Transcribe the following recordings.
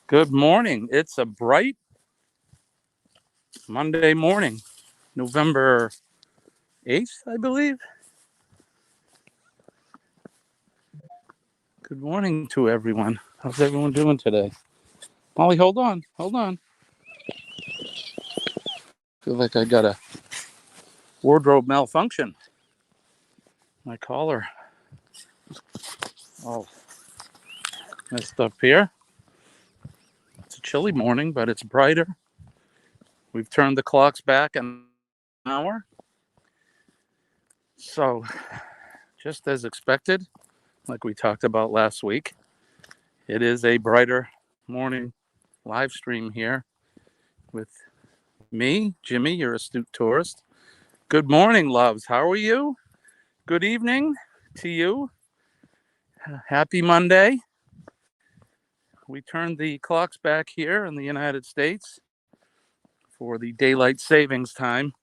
Good morning. It's a bright Monday morning, November 8th, I believe. Good morning to everyone. How's everyone doing today? Molly, hold on. Hold on. Feel like I got a wardrobe malfunction. My collar all messed up here. It's a chilly morning, but it's brighter. We've turned the clocks back an hour. So, just as expected, like we talked about last week, it is a brighter morning live stream here with me, Jimmy, your astute tourist. Good morning, loves. How are you? Good evening to you. Happy Monday. We turned the clocks back here in the United States for the daylight savings time.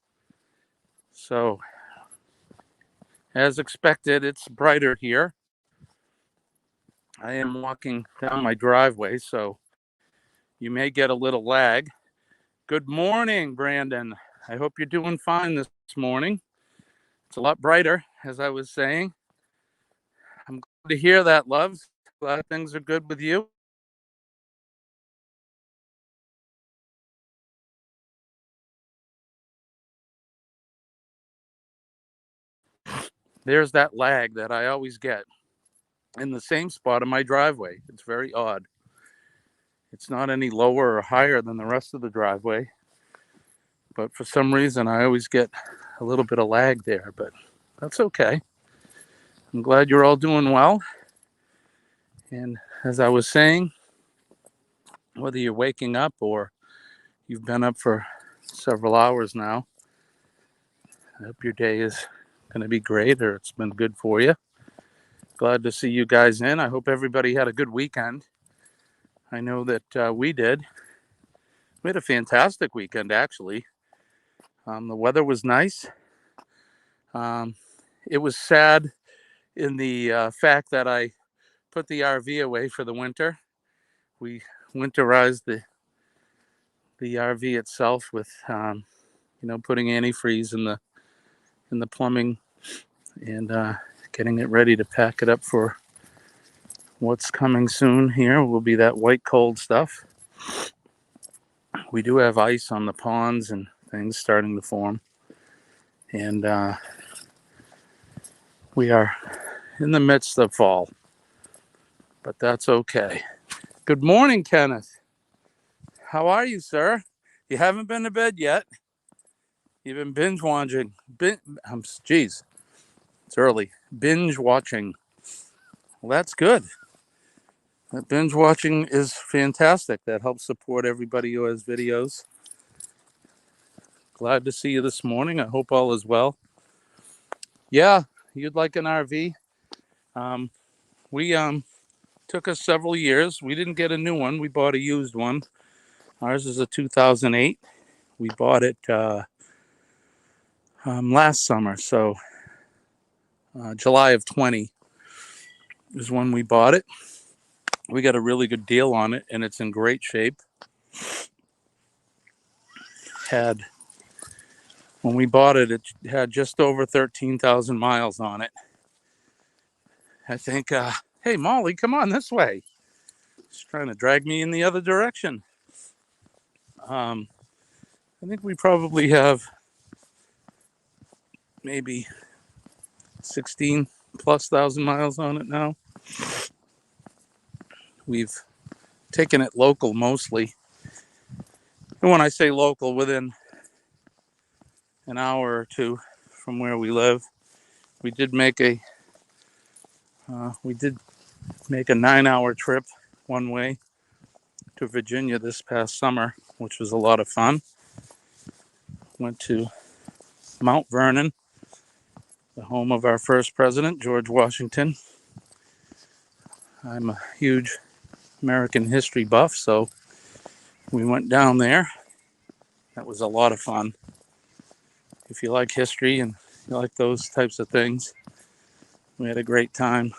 So, as expected, it's brighter here. I am walking down my driveway, so you may get a little lag. Good morning, Brandon. I hope you're doing fine this morning. It's a lot brighter, as I was saying. I'm glad to hear that, loves. Glad things are good with you. There's that lag that I always get in the same spot of my driveway. It's very odd. It's not any lower or higher than the rest of the driveway, but for some reason I always get a little bit of lag there, but that's okay. I'm glad you're all doing well. And as I was saying, whether you're waking up or you've been up for several hours now, I hope your day is going to be great or it's been good for you. Glad to see you guys in. I hope everybody had a good weekend. I know that we did. We had a fantastic weekend, actually. The weather was nice. Um, it was sad in the fact that I put the RV away for the winter. We winterized the RV itself with putting antifreeze in the plumbing and getting it ready to pack it up for what's coming soon. Here will be that white cold stuff. We do have ice on the ponds and things starting to form, and we are in the midst of fall, but that's okay. Good morning, Kenneth. How are you, sir? You haven't been to bed yet. You've been binge watching. Geez, it's early. Binge watching. Well, that's good. That binge watching is fantastic. That helps support everybody who has videos. Glad to see you this morning. I hope all is well. Yeah, you'd like an RV? We took us several years. We didn't get a new one. We bought a used one. Ours is a 2008. We bought it last summer, so July of 20 is when we bought it. We got a really good deal on it, and it's in great shape. When we bought it, it had just over 13,000 miles on it. I think, hey, Molly, come on this way. She's trying to drag me in the other direction. I think we probably have maybe 16 plus thousand miles on it now. We've taken it local mostly. And when I say local, within an hour or two from where we live, we did make a 9-hour trip one way to Virginia this past summer, which was a lot of fun. Went to Mount Vernon, the home of our first president, George Washington. I'm a huge American history buff, so we went down there. That was a lot of fun. If you like history and you like those types of things, we had a great time.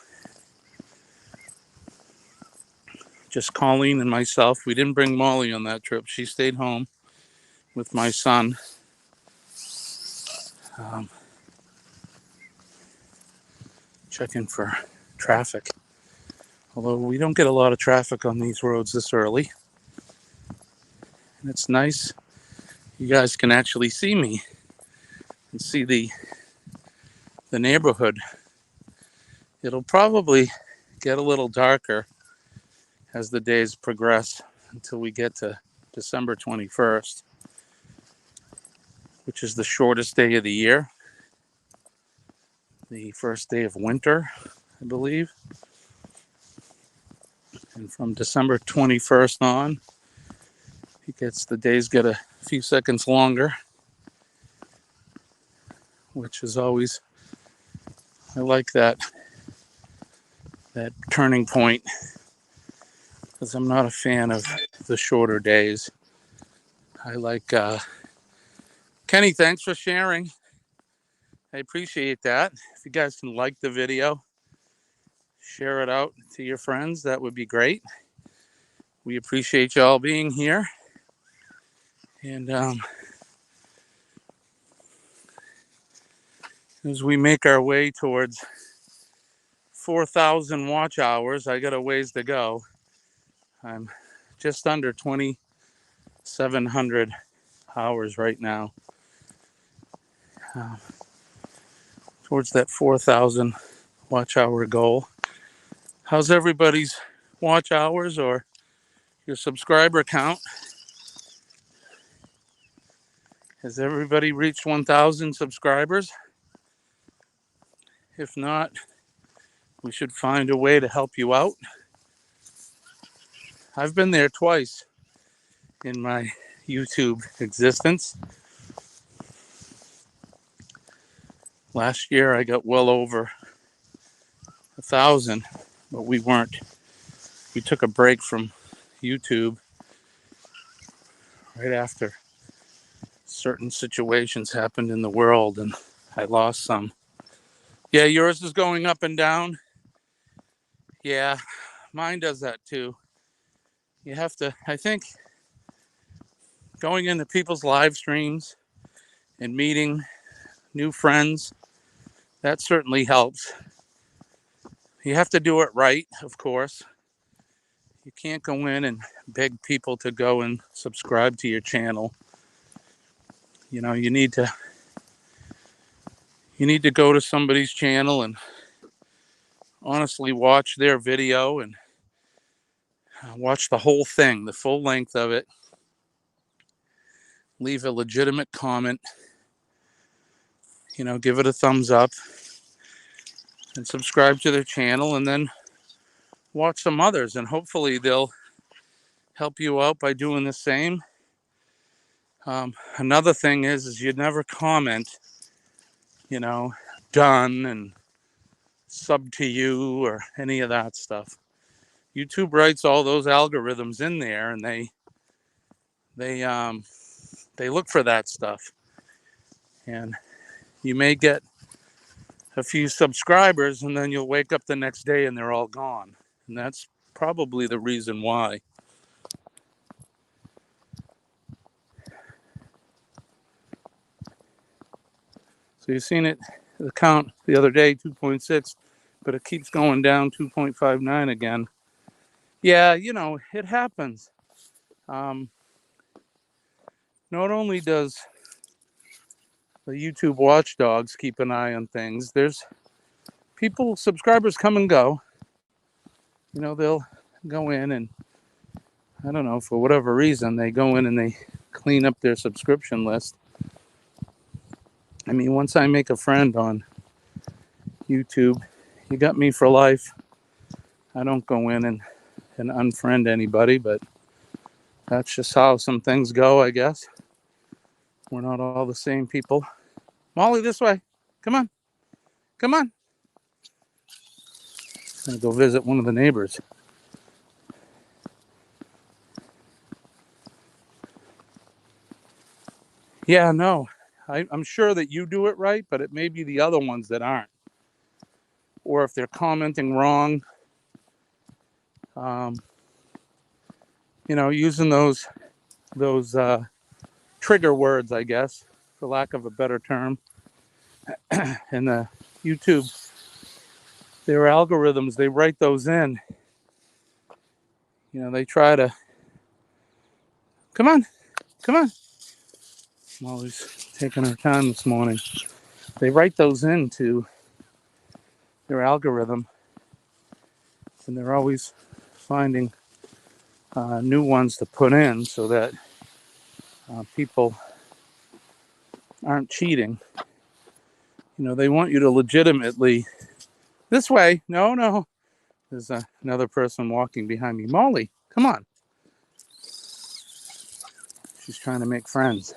just Colleen and myself. We didn't bring Molly on that trip. She stayed home with my son. Checking for traffic. Although we don't get a lot of traffic on these roads this early. And it's nice. You guys can actually see me and see the neighborhood. It'll probably get a little darker as the days progress until we get to December 21st, which is the shortest day of the year. The first day of winter, I believe. And from December 21st on, the days get a few seconds longer, which is always, I like that turning point, because I'm not a fan of the shorter days. I like, Kenny, thanks for sharing. I appreciate that. If you guys can like the video, share it out to your friends, that would be great. We appreciate y'all being here. And as we make our way towards 4,000 watch hours, I got a ways to go. I'm just under 2,700 hours right now. Towards that 4,000 watch hour goal. How's everybody's watch hours or your subscriber count? Has everybody reached 1,000 subscribers? If not, we should find a way to help you out. I've been there twice in my YouTube existence. Last year I got well over 1,000, but we took a break from YouTube right after certain situations happened in the world and I lost some. Yeah, yours is going up and down. Yeah, mine does that too. You have to, I think, going into people's live streams and meeting new friends, that certainly helps. You have to do it right, of course. You can't go in and beg people to go and subscribe to your channel. You know, you need to go to somebody's channel and honestly watch their video and watch the whole thing, the full length of it. Leave a legitimate comment. You know, give it a thumbs up and subscribe to their channel, and then watch some others, and hopefully they'll help you out by doing the same. Another thing is you never comment, you know, done and sub to you or any of that stuff. YouTube writes all those algorithms in there, and they look for that stuff. And you may get a few subscribers, and then you'll wake up the next day and they're all gone. And that's probably the reason why. So you've seen it, the count the other day, 2.6, but it keeps going down, 2.59 again. Yeah, you know, it happens. Not only does the YouTube watchdogs keep an eye on things, there's subscribers come and go. You know, they'll go in and, I don't know, for whatever reason, they go in and they clean up their subscription list. I mean, once I make a friend on YouTube, you got me for life. I don't go in and unfriend anybody, but that's just how some things go, I guess. We're not all the same people. Molly, this way. Come on. Come on. I'm going to go visit one of the neighbors. Yeah, no. I'm sure that you do it right, but it may be the other ones that aren't. Or if they're commenting wrong. using those trigger words, I guess, for lack of a better term. And the YouTube, their algorithms, they write those in. They try to, come on. Molly's taking her time this morning. They write those into their algorithm, and they're always finding new ones to put in so that people aren't cheating. They want you to legitimately, this way, no. There's another person walking behind me. Molly, come on. She's trying to make friends.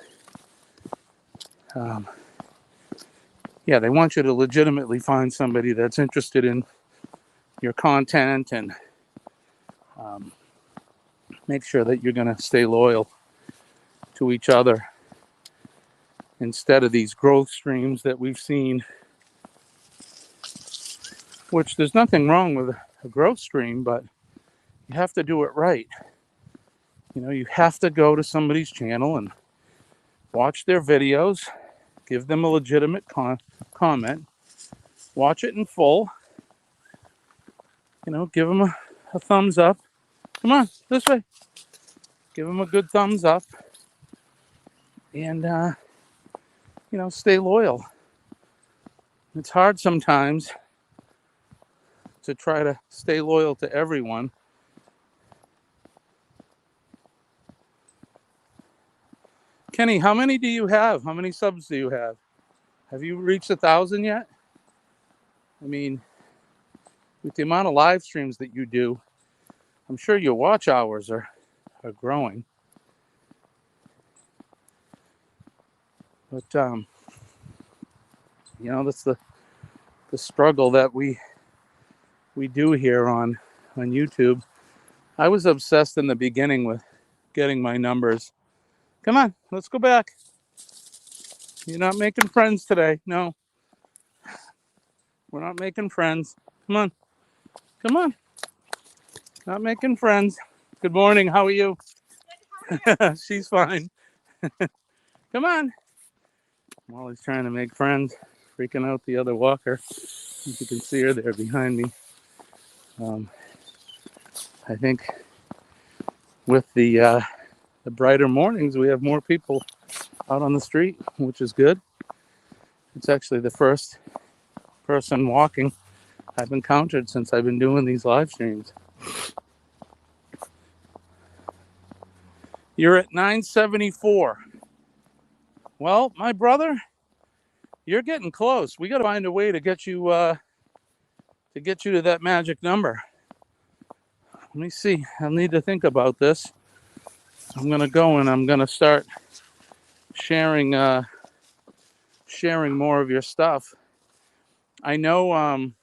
Yeah, they want you to legitimately find somebody that's interested in your content and make sure that you're going to stay loyal to each other instead of these growth streams that we've seen, which there's nothing wrong with a growth stream, but you have to do it right. You have to go to somebody's channel and watch their videos, give them a legitimate comment, watch it in full, give them a thumbs up. Come on, this way. Give them a good thumbs up and, stay loyal. It's hard sometimes to try to stay loyal to everyone. Kenny, how many do you have? How many subs do you have? Have you reached 1,000 yet? I mean, with the amount of live streams that you do, I'm sure your watch hours are growing. But, that's the struggle that we do here on YouTube. I was obsessed in the beginning with getting my numbers. Come on, let's go back. You're not making friends today. No. We're not making friends. Come on. Not making friends. Good morning. How are you? Good, how are you? She's fine. Come on. Molly's trying to make friends, freaking out the other walker. You can see her there behind me. I think with the brighter mornings, we have more people out on the street, which is good. It's actually the first person walking I've encountered since I've been doing these live streams. You're at 974. Well, my brother, you're getting close. We got to find a way to get you to that magic number. Let me see. I'll need to think about this. I'm gonna go and I'm gonna start sharing more of your stuff. I know on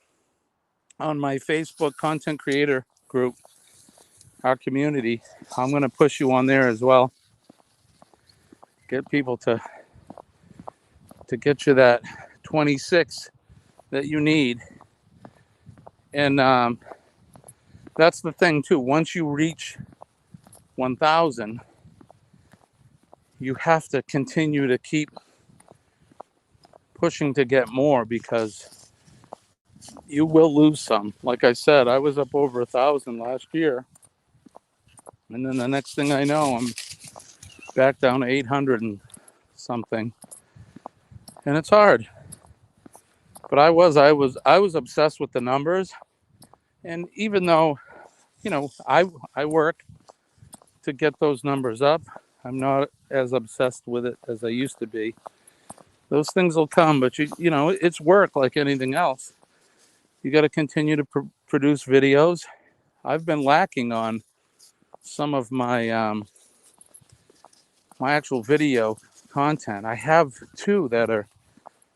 my Facebook content creator group, our community, I'm gonna push you on there as well. Get people to get you that 26 that you need. And that's the thing too. Once you reach 1,000, you have to continue to keep pushing to get more because you will lose some. Like I said, I was up over 1,000 last year. And then the next thing I know, I'm back down to 800 and something. And it's hard. But I was obsessed with the numbers. And even though, I work to get those numbers up, I'm not as obsessed with it as I used to be. Those things will come, but it's work like anything else. You got to continue to produce videos. I've been lacking on some of my my actual video content. I have two that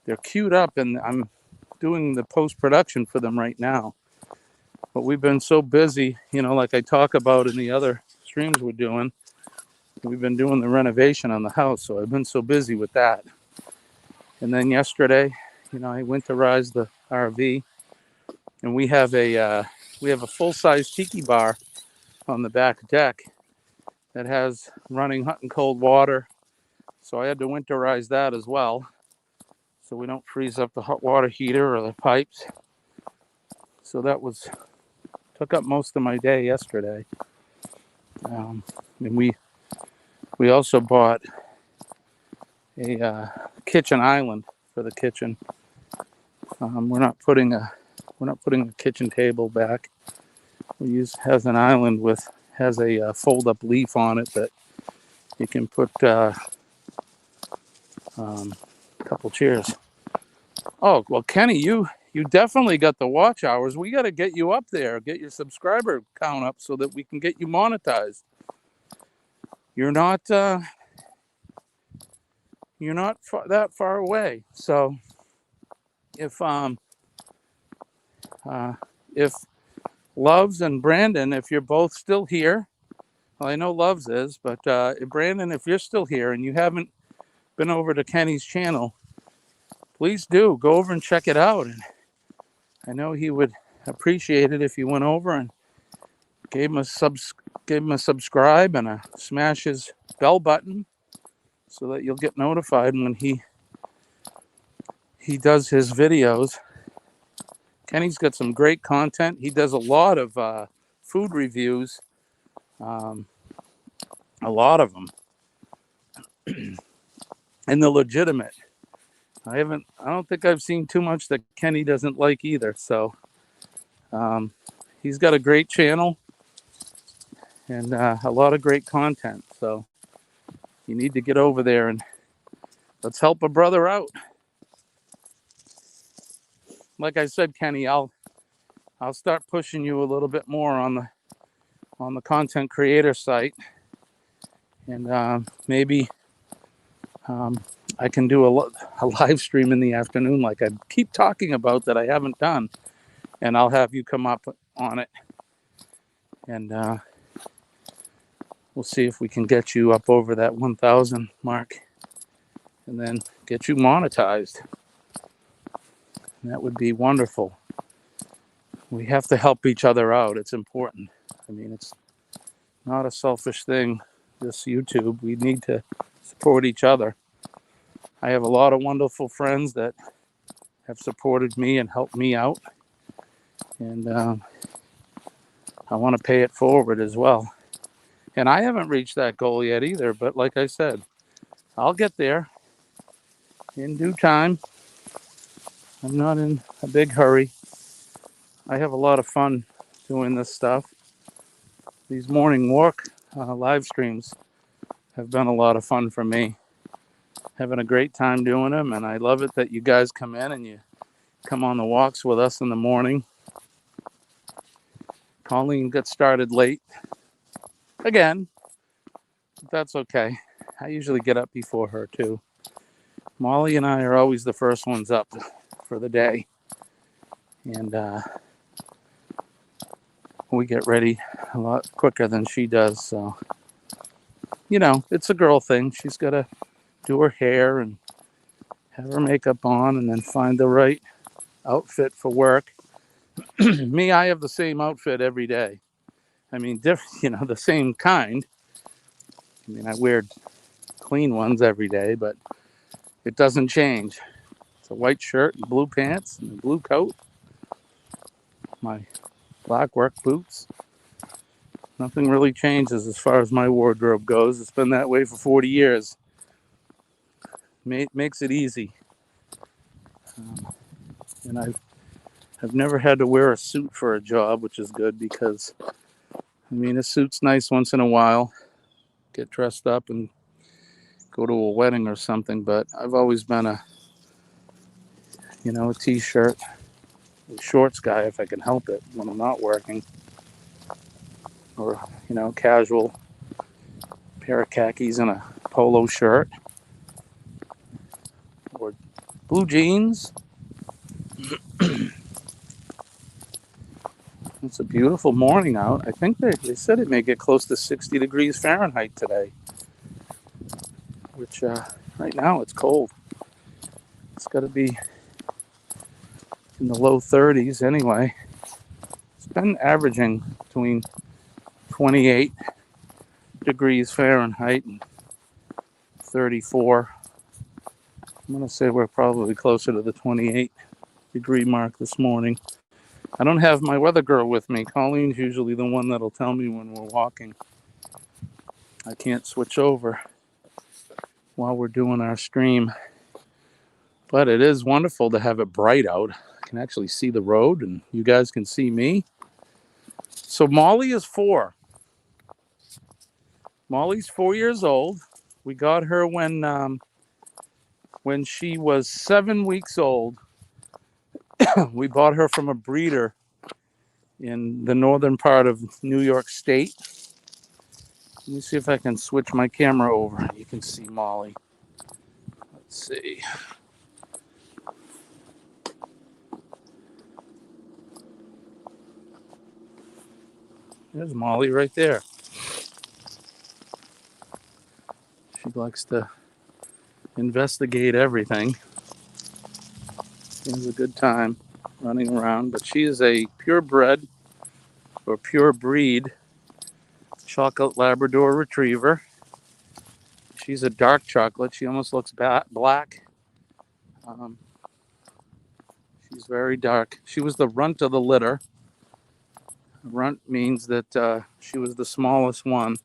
they're queued up, and I'm doing the post-production for them right now. But we've been so busy, like I talk about in the other streams we're doing. We've been doing the renovation on the house, so I've been so busy with that. And then yesterday, I winterized the RV, and we have a full-size tiki bar on the back deck. that has running hot and cold water. So I had to winterize that as well, so we don't freeze up the hot water heater or the pipes. So that took up most of my day yesterday. And we also bought a kitchen island for the kitchen. We're not putting a kitchen table back. Has an island has a fold up leaf on it that you can put a couple chairs. Oh well, Kenny, you definitely got the watch hours. We got to get you up there, get your subscriber count up so that we can get you monetized. You're not that far away. So if Loves and Brandon, if you're both still here, well, I know Loves is, but Brandon, if you're still here and you haven't been over to Kenny's channel, please do go over and check it out. And I know he would appreciate it if you went over and gave him a subscribe and smash his bell button so that you'll get notified when he does his videos. Kenny's got some great content. He does a lot of food reviews, a lot of them, and they're legitimate. I don't think I've seen too much that Kenny doesn't like either. So he's got a great channel and a lot of great content. So you need to get over there and let's help a brother out. Like I said, Kenny, I'll start pushing you a little bit more on the content creator site, and maybe I can do a live stream in the afternoon, like I keep talking about that I haven't done, and I'll have you come up on it, and we'll see if we can get you up over that 1,000 mark, and then get you monetized. That would be wonderful. We have to help each other out. It's important. I mean, it's not a selfish thing, this YouTube. We need to support each other. I have a lot of wonderful friends that have supported me and helped me out. And I want to pay it forward as well. And I haven't reached that goal yet either. But like I said, I'll get there in due time. I'm not in a big hurry. I have a lot of fun doing this stuff. These morning walk live streams have been a lot of fun for me. Having a great time doing them, and I love it that you guys come in and you come on the walks with us in the morning. Colleen got started late again. That's okay. I usually get up before her too. Molly and I are always the first ones up for the day, and we get ready a lot quicker than she does. So, it's a girl thing. She's got to do her hair and have her makeup on and then find the right outfit for work. Me, I have the same outfit every day. I mean, the same kind. I mean, I wear clean ones every day, but it doesn't change. It's a white shirt and blue pants and a blue coat. My black work boots. Nothing really changes as far as my wardrobe goes. It's been that way for 40 years. Makes it easy. And I've never had to wear a suit for a job, which is good because, a suit's nice once in a while. Get dressed up and go to a wedding or something, but I've always been a t-shirt, shorts guy if I can help it when I'm not working. Or, casual pair of khakis and a polo shirt. Or blue jeans. It's a beautiful morning out. I think they said it may get close to 60 degrees Fahrenheit today. Which, right now, it's cold. It's got to be in the low 30s anyway. It's been averaging between 28 degrees Fahrenheit and 34. I'm going to say we're probably closer to the 28 degree mark this morning. I don't have my weather girl with me. Colleen's usually the one that'll tell me when we're walking. I can't switch over while we're doing our stream. But it is wonderful to have it bright out. I can actually see the road and you guys can see me. So Molly is 4. Molly's 4 years old. We got her when she was 7 weeks old. We bought her from a breeder in the northern part of New York State. Let me see if I can switch my camera over. You can see Molly. Let's see. There's Molly right there. She likes to investigate everything. She has a good time running around, but she is a purebred or pure breed chocolate Labrador retriever. She's a dark chocolate. She almost looks black. She's very dark. She was the runt of the litter. Runt means that she was the smallest one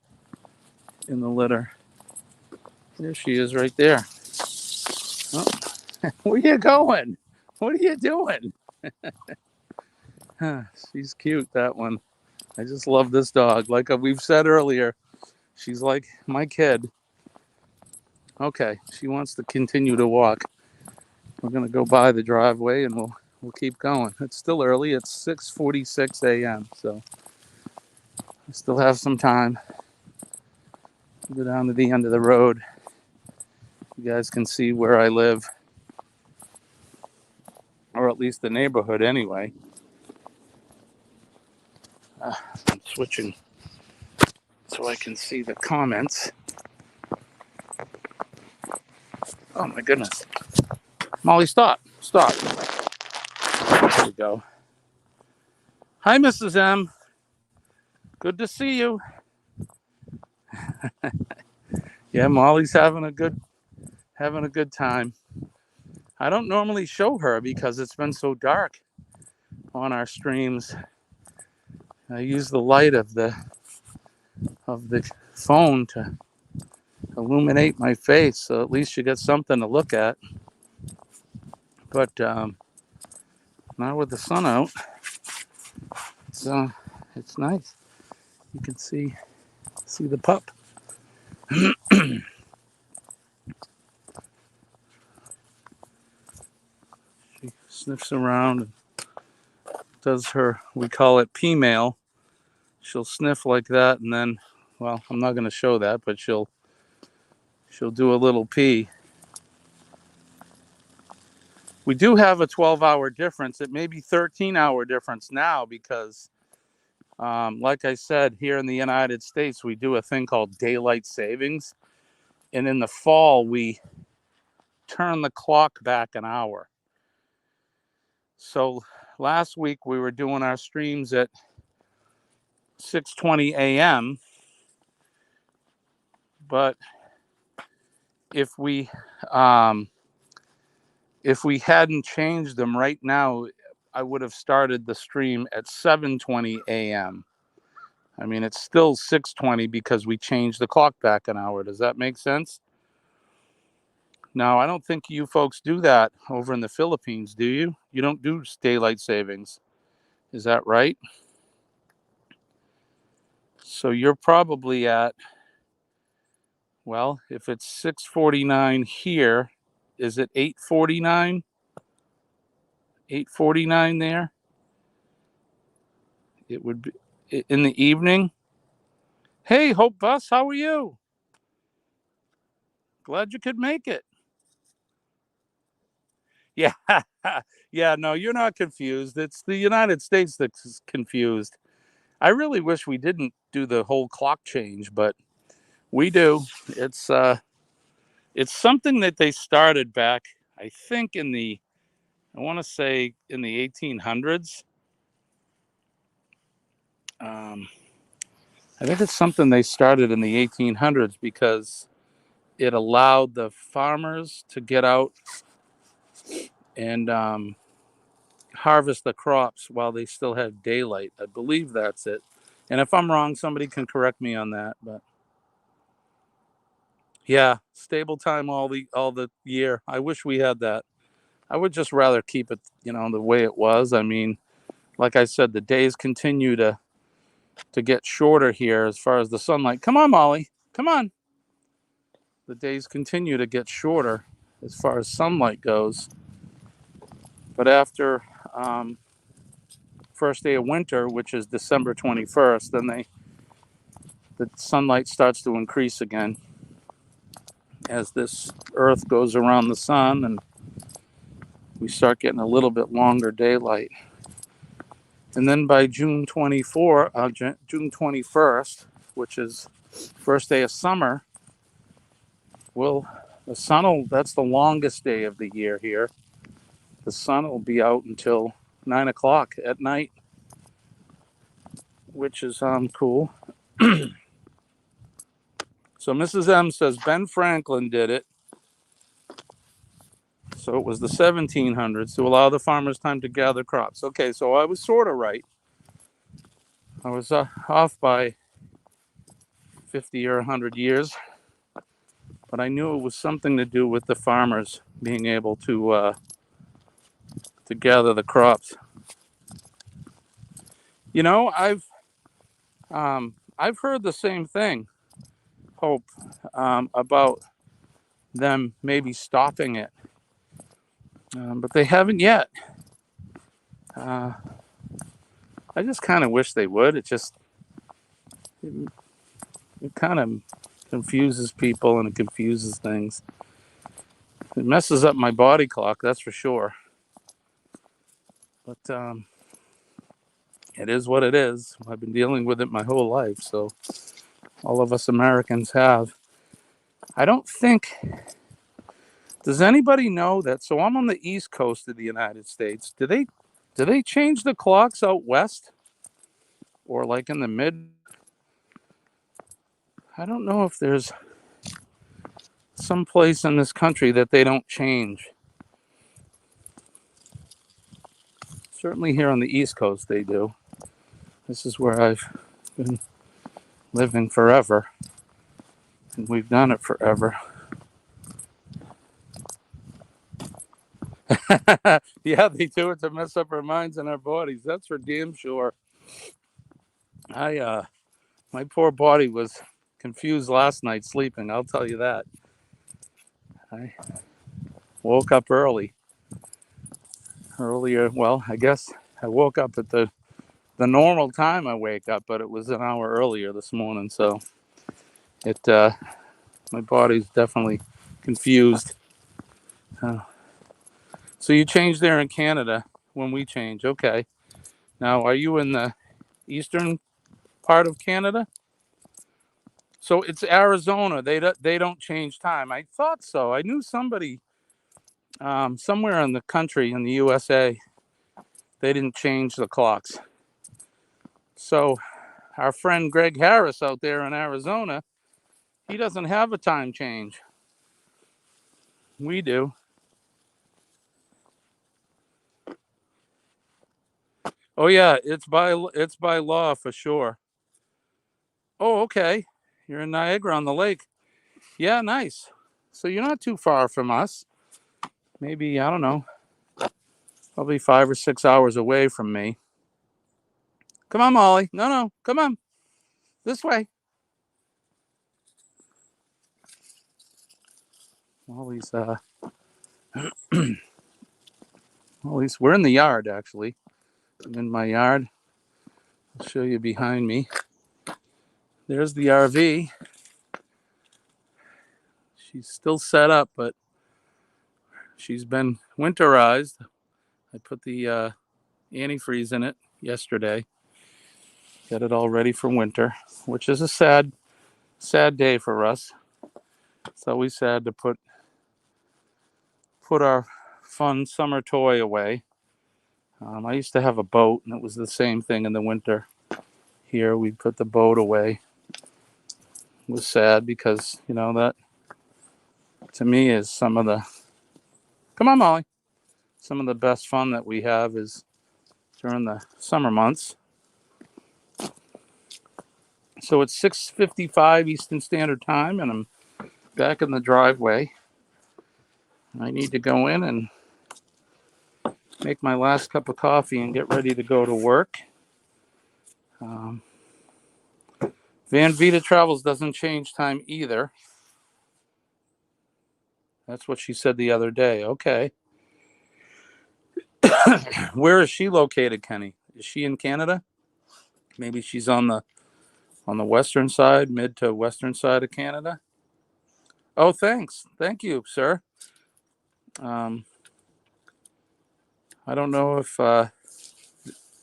in the litter. There she is right there. Oh. Where you going? What are you doing? She's cute, that one. I just love this dog. Like we've said earlier, she's like my kid. Okay, she wants to continue to walk. We're going to go by the driveway and we'll keep going. It's still early. It's 6:46 a.m., so I still have some time. Go down to the end of the road. You guys can see where I live, or at least the neighborhood anyway. I'm switching so I can see the comments. Oh my goodness. Molly, stop. There we go. Hi, Mrs. M. Good to see you. Yeah, Molly's having a good time. I don't normally show her because it's been so dark on our streams. I use the light of the phone to illuminate my face, so at least you get something to look at. But now with the sun out, it's nice. You can see the pup. She sniffs around and does her, we call it P-mail. She'll sniff like that, and then, well, I'm not going to show that, but she'll do a little pee. We do have a 12-hour difference. It may be 13-hour difference now because, like I said, here in the United States, we do a thing called daylight savings. And in the fall, we turn the clock back an hour. So last week, we were doing our streams at 6:20 a.m. But if we hadn't changed them right now, I would have started the stream at 7:20 a.m. I mean, it's still 6:20 because we changed the clock back an hour. Does that make sense? Now, I don't think you folks do that over in the Philippines, do you? You don't do daylight savings. Is that right? So you're probably at, well, if it's 6:49 here, is it 8:49? 8:49 there? It would be in the evening. Hey, Hope Bus, how are you? Glad you could make it. Yeah, yeah, no, you're not confused. It's the United States that's confused. I really wish we didn't do the whole clock change, but we do. It's something that they started back, I think, I want to say in the 1800s. I think it's something they started in the 1800s because it allowed the farmers to get out and harvest the crops while they still have daylight. I believe that's it. And if I'm wrong, somebody can correct me on that. But yeah, stable time all the year. I wish we had that. I would just rather keep it, the way it was. I mean, like I said, the days continue to get shorter here as far as the sunlight. Come on, Molly. Come on. The days continue to get shorter as far as sunlight goes. But after first day of winter, which is December 21st, then the sunlight starts to increase again as this Earth goes around the sun, and we start getting a little bit longer daylight. And then by June 21st, which is first day of summer, that's the longest day of the year here. The sun will be out until 9 o'clock at night, which is cool. So Mrs. M says Ben Franklin did it. So it was the 1700s to allow the farmers time to gather crops. Okay, so I was sort of right. I was off by 50 or 100 years, but I knew it was something to do with the farmers being able to gather the crops. I've heard the same thing, Hope, about them maybe stopping it, but they haven't yet. I just kind of wish they would. It kind of confuses people and it confuses things. It messes up my body clock, that's for sure. But it is what it is. I've been dealing with it my whole life, so all of us Americans have. I don't think. Does anybody know that? So I'm on the East Coast of the United States. Do they change the clocks out west, or like in the mid? I don't know if there's some place in this country that they don't change. Certainly here on the East Coast they do. This is where I've been living forever, and we've done it forever. Yeah, they do it to mess up our minds and our bodies. That's for damn sure. My poor body was confused last night sleeping. I'll tell you that. I woke up earlier. Well, I guess I woke up at the normal time I wake up, but it was an hour earlier this morning. So my body's definitely confused. So you changed there in Canada when we change. Okay. Now, are you in the eastern part of Canada? So it's Arizona. They don't change time. I thought so. I knew somebody somewhere in the country in the USA. They didn't change the clocks. So our friend Greg Harris out there in Arizona, he doesn't have a time change. We do. Oh yeah, it's by law for sure. Oh, okay. You're in Niagara on the lake. Yeah, nice. So you're not too far from us. Maybe, I don't know, probably 5 or 6 hours away from me. Come on, Molly. No, come on. This way. Molly's Molly's we're in the yard actually. I'm in my yard. I'll show you behind me. There's the RV. She's still set up, but she's been winterized. I put the antifreeze in it yesterday. Got it all ready for winter, which is a sad day for us. It's always sad to put our fun summer toy away. I used to have a boat, and it was the same thing in the winter here. We put the boat away. It was sad because, you know, that to me is some of the, come on, Molly, some of the best fun that we have is during the summer months. So it's 6:55 Eastern Standard Time, and I'm back in the driveway. I need to go in and make my last cup of coffee and get ready to go to work. Van Vita Travels doesn't change time either. That's what she said the other day. Okay. Where is she located, Kenny? Is she in Canada? Maybe she's on the western side, mid to western side of Canada. Oh, thanks. Thank you, sir. I don't know if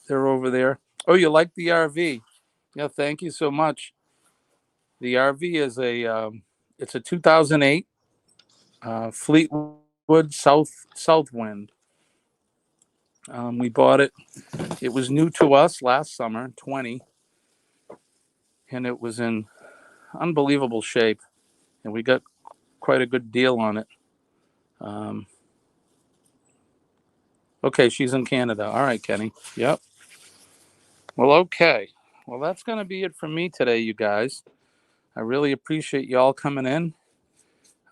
they're over there. Oh, you like the RV? Yeah, thank you so much. The RV is it's a 2008 Fleetwood Southwind. We bought it. It was new to us last summer, 20, and it was in unbelievable shape, and we got quite a good deal on it. Okay, she's in Canada. All right, Kenny. Yep. Well, okay. Well, that's going to be it for me today, you guys. I really appreciate you all coming in.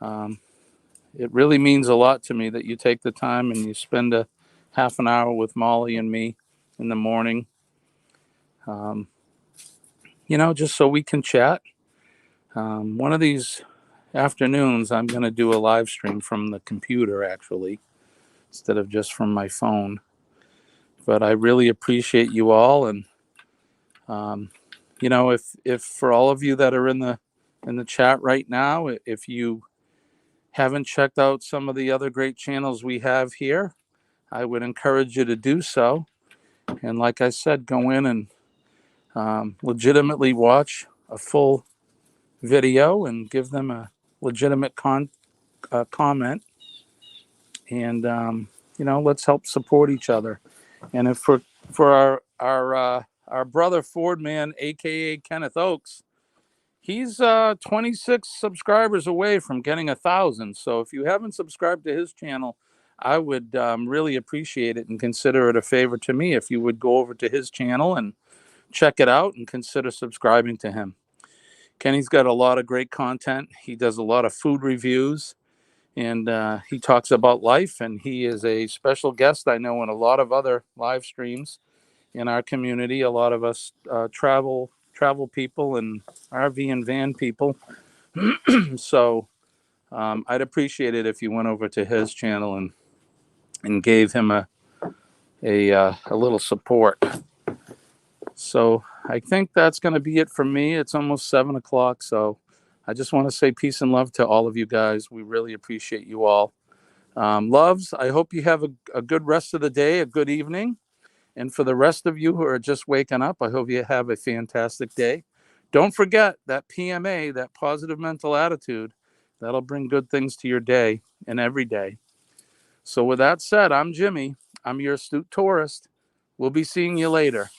It really means a lot to me that you take the time and you spend a half an hour with Molly and me in the morning. You know, just so we can chat. One of these afternoons, I'm going to do a live stream from the computer, actually, instead of just from my phone. But I really appreciate you all, and you know, if for all of you that are in the chat right now, if you haven't checked out some of the other great channels we have here, I would encourage you to do so. And like I said, go in and legitimately watch a full video and give them a legitimate comment. And you know, let's help support each other. And if for our brother Ford Man, aka Kenneth Oakes, he's 26 subscribers away from getting 1,000. So if you haven't subscribed to his channel, I would really appreciate it and consider it a favor to me if you would go over to his channel and check it out and consider subscribing to him. Kenny's got a lot of great content. He does a lot of food reviews, and he talks about life, and he is a special guest, I know, in a lot of other live streams in our community. A lot of us travel people and RV and van people. So I'd appreciate it if you went over to his channel and gave him a little support. So I think that's going to be it for me. It's almost 7 o'clock. So I just want to say peace and love to all of you guys. We really appreciate you all. Loves, I hope you have a good rest of the day, a good evening. And for the rest of you who are just waking up, I hope you have a fantastic day. Don't forget that PMA, that positive mental attitude, that'll bring good things to your day and every day. So with that said, I'm Jimmy. I'm your astute tourist. We'll be seeing you later.